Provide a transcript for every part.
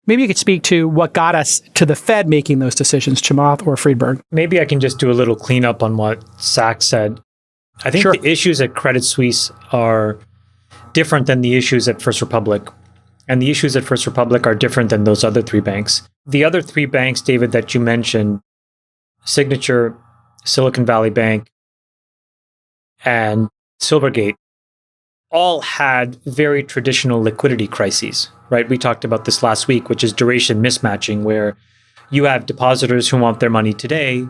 Maybe you could speak to what got us to the Fed making those decisions, Chamath or Friedberg. Maybe I can just do a little cleanup on what Zach said. I think the issues at Credit Suisse are different than the issues at First Republic. And the issues at First Republic are different than those other three banks. The other three banks, David, that you mentioned, Signature, Silicon Valley Bank, and Silvergate, all had very traditional liquidity crises, right? We talked about this last week, which is duration mismatching, where you have depositors who want their money today,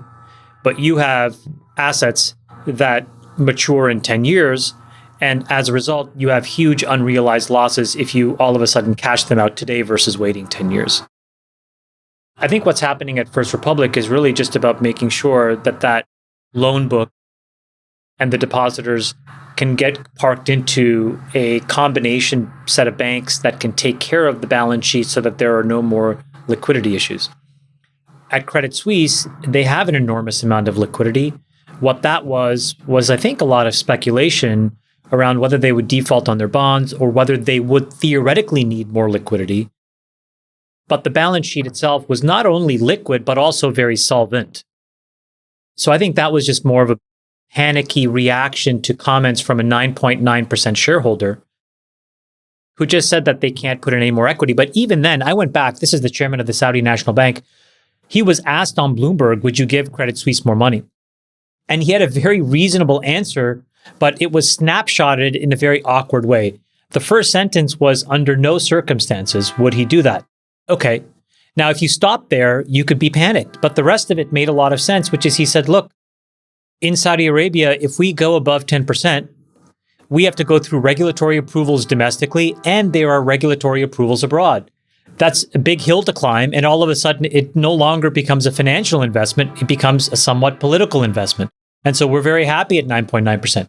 but you have assets that mature in 10 years. And as a result, you have huge unrealized losses if you all of a sudden cash them out today versus waiting 10 years. I think what's happening at First Republic is really just about making sure that that loan book and the depositors can get parked into a combination set of banks that can take care of the balance sheet so that there are no more liquidity issues. At Credit Suisse, they have an enormous amount of liquidity. What that was I think a lot of speculation around whether they would default on their bonds or whether they would theoretically need more liquidity. But the balance sheet itself was not only liquid, but also very solvent. So I think that was just more of a panicky reaction to comments from a 9.9% shareholder who just said that they can't put in any more equity. But even then, I went back, this is the chairman of the Saudi National Bank. He was asked on Bloomberg, would you give Credit Suisse more money? And he had a very reasonable answer, but it was snapshotted in a very awkward way. The first sentence was, under no circumstances would he do that. Okay. Now, if you stop there, you could be panicked. But the rest of it made a lot of sense, which is he said, look, in Saudi Arabia, if we go above 10%, we have to go through regulatory approvals domestically, and there are regulatory approvals abroad. That's a big hill to climb, and all of a sudden, it no longer becomes a financial investment. It becomes a somewhat political investment. And so we're very happy at 9.9%.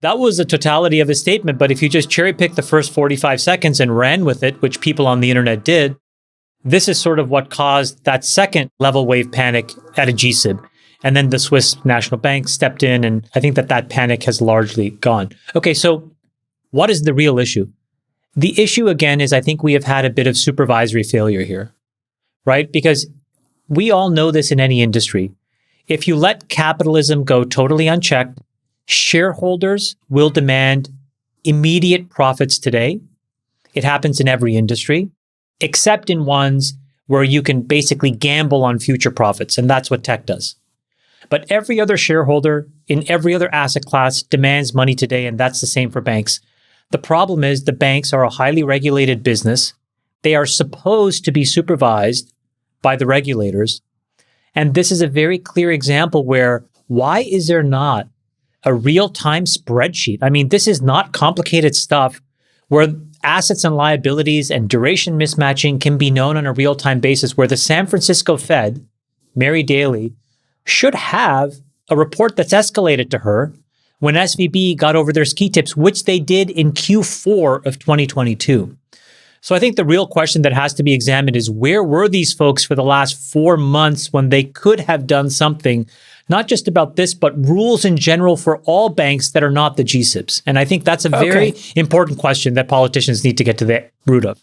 That was the totality of his statement, but if you just cherry pick the first 45 seconds and ran with it, which people on the internet did, this is sort of what caused that second level wave panic at a GSIB. And then the Swiss National Bank stepped in, and I think that panic has largely gone. Okay, so what is the real issue? The issue, again, is I think we have had a bit of supervisory failure here, right? Because we all know this in any industry. If you let capitalism go totally unchecked, shareholders will demand immediate profits today. It happens in every industry, except in ones where you can basically gamble on future profits, and that's what tech does. But every other shareholder in every other asset class demands money today, and that's the same for banks. The problem is the banks are a highly regulated business. They are supposed to be supervised by the regulators. And this is a very clear example where why is there not a real-time spreadsheet? I mean, this is not complicated stuff where assets and liabilities and duration mismatching can be known on a real-time basis, where the San Francisco Fed, Mary Daly, should have a report that's escalated to her when SVB got over their ski tips, which they did in Q4 of 2022. So I think the real question that has to be examined is, where were these folks for the last 4 months when they could have done something, not just about this, but rules in general for all banks that are not the GSIBs? And I think that's a very important question that politicians need to get to the root of.